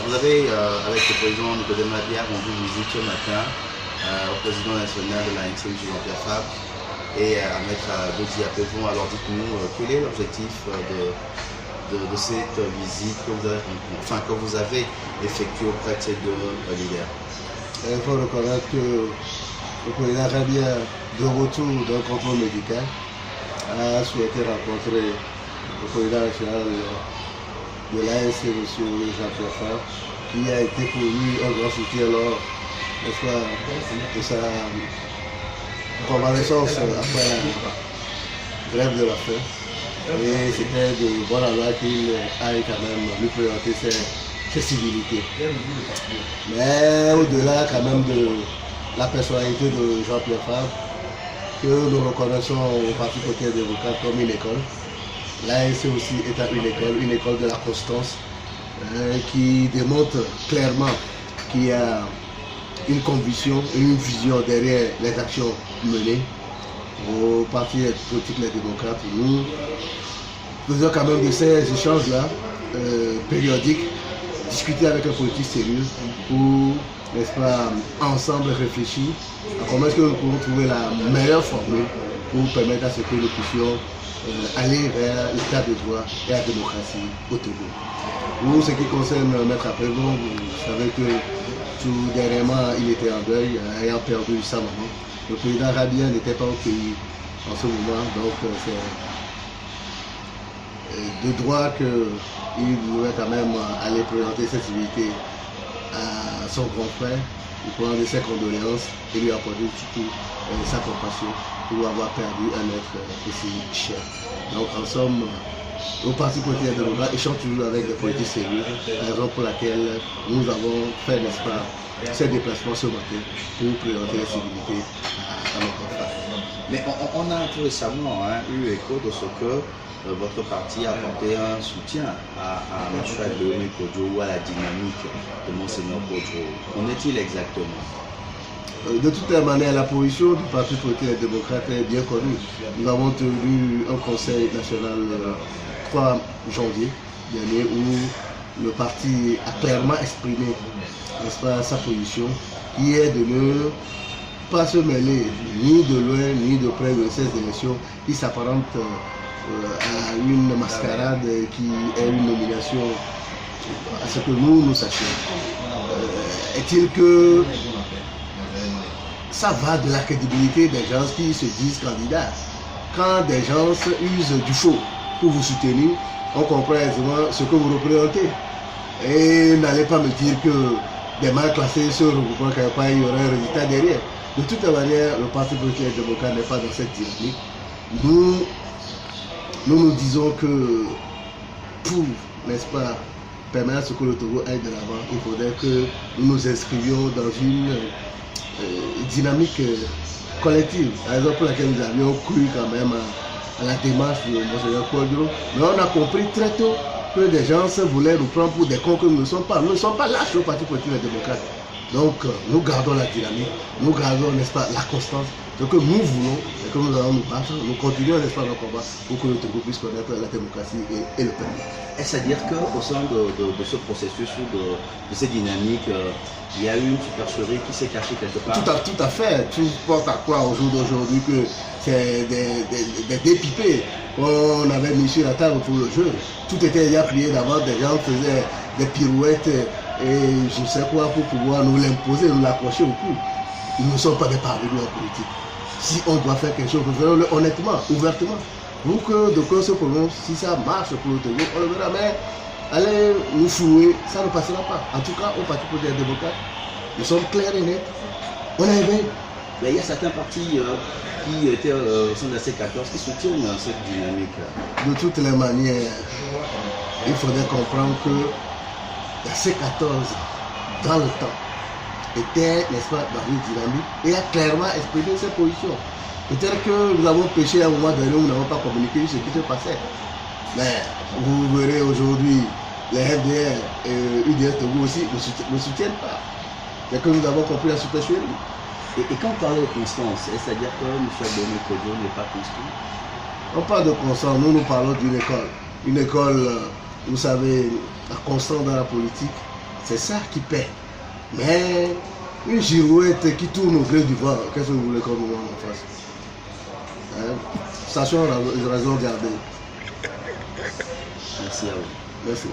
vous avez, avec le président Nicodème Abia, rendu visite ce matin au président national de l'ANC, M. Jean-Pierre Fabre, et à Maître Dodi Apevon. Alors dites-nous, quel est l'objectif de cette visite que vous avez effectuée auprès de ces deux leaders? Il faut reconnaître que le président Rabia, de retour d'un contrôle médical, a souhaité rencontrer le président national de l'ANC, M. Jean-Pierre Fabre, qui a été pour lui un grand soutien lors de sa convalescence après la grève de la faim. Et c'était de bon endroit qu'il aille quand même lui présenter ses civilités. Mais au-delà quand même de la personnalité de Jean-Pierre Fabre, que nous reconnaissons au Parti populaire démocrate comme une école, l'ANC aussi est une école de la constance qui démontre clairement qu'il y a une conviction et une vision derrière les actions menées. Au Parti politique les démocrates, nous faisons quand même de ces échanges-là périodiques, discuter avec un politique sérieux pour, n'est-ce pas, ensemble réfléchir à comment est-ce que nous pouvons trouver la meilleure formule pour permettre à ce que nous puissions aller vers l'état de droit et la démocratie au Togo. Pour ce qui concerne Maître Apevon, vous savez que tout dernièrement il était en deuil, ayant perdu sa maman. Le président Rabia n'était pas au pays en ce moment, donc c'est de droit qu'il devait quand même aller présenter cette civilité à son grand frère, lui prendre ses condoléances et lui apporter surtout sa compassion pour avoir perdu un être aussi cher. Donc en somme, au Parti politique démocrate échange toujours avec des politiques sérieux, la raison pour laquelle nous avons fait, n'est-ce pas, ces déplacements ce matin pour présenter les civilités à nos confrères. Mais on a tout récemment eu écho de ce que votre parti a apporté un soutien à M. Adeomi Kodjo ou à la dynamique de Monseigneur Kodjo. Qu'en est-il exactement? De toute manière, la position du Parti politique démocrate est bien connue. Nous avons tenu un conseil national le 3 janvier dernier où le parti a clairement exprimé, n'est-ce pas, sa position, qui est de ne pas se mêler ni de loin ni de près de ces élections qui s'apparentent à une mascarade qui est une nomination à ce que nous sachions. Est-il que ça va de la crédibilité des gens qui se disent candidats? Quand des gens usent du faux pour vous soutenir, on comprend aisément ce que vous représentez. Et n'allez pas me dire que des mal classés se regroupent quelque part, il y aura un résultat derrière. De toute manière, le Parti politique démocrate n'est pas dans cette dynamique. Nous disons que pour, n'est-ce pas, permettre à ce que le Togo aille de l'avant, il faudrait que nous nous inscrivions dans une dynamique collective. La raison pour laquelle nous avions cru quand même à la démarche de Monseigneur Kodjo. Mais on a compris très tôt que des gens voulaient nous prendre pour des cons que nous ne sommes pas. Nous ne sommes pas lâches au Parti politique démocrate. Donc nous gardons la dynamique, nous gardons, n'est-ce pas, la constance. Ce que nous voulons, c'est que nous allons nous battre, nous continuons, n'est-ce pas, nos combats pour que le Togo puisse connaître la démocratie et le peuple. Est-ce à dire qu'au sein de ce processus ou de cette dynamique, il y a eu une supercherie qui s'est cachée quelque part? Tout à fait. Tout porte à croire au jour d'aujourd'hui que c'est des dépipés qu'on avait mis sur la table pour le jeu. Tout était déjà plié d'avant, des gens faisaient des pirouettes et je ne sais quoi pour pouvoir nous l'imposer, nous l'accrocher au cou. Nous ne sommes pas des parvenus en politique. Si on doit faire quelque chose, faisons-le honnêtement, ouvertement. Pour que de quoi se prononce, si ça marche pour le Togo, on le verra. Mais allez nous flouer, ça ne passera pas. En tout cas, au Parti politique démocrate, nous sommes clairs et nets. On est éveillés. Mais il y a certains partis qui étaient au sein de la C14 qui soutiennent cette dynamique. De toutes les manières, il faudrait comprendre que la C14, dans le temps, était, n'est-ce pas, dans une dynamique et a clairement exprimé ses positions. Peut-être que nous avons péché à un moment donné où nous n'avons pas communiqué ce qui se passait. Mais vous verrez aujourd'hui, les FDR et UDS Togo aussi ne soutiennent pas. C'est que nous avons compris la supercherie. Et quand on parle de constance, c'est-à-dire que M. Adeomi Kodjo n'est pas constant? On parle de constance, nous parlons d'une école. Une école, vous savez, la constance dans la politique, C'est ça qui paie. Mais une girouette qui tourne au gré du vent, qu'est-ce que vous voulez qu'on nous montre en face? Hein? Sachons raison garder. Merci à vous. Merci.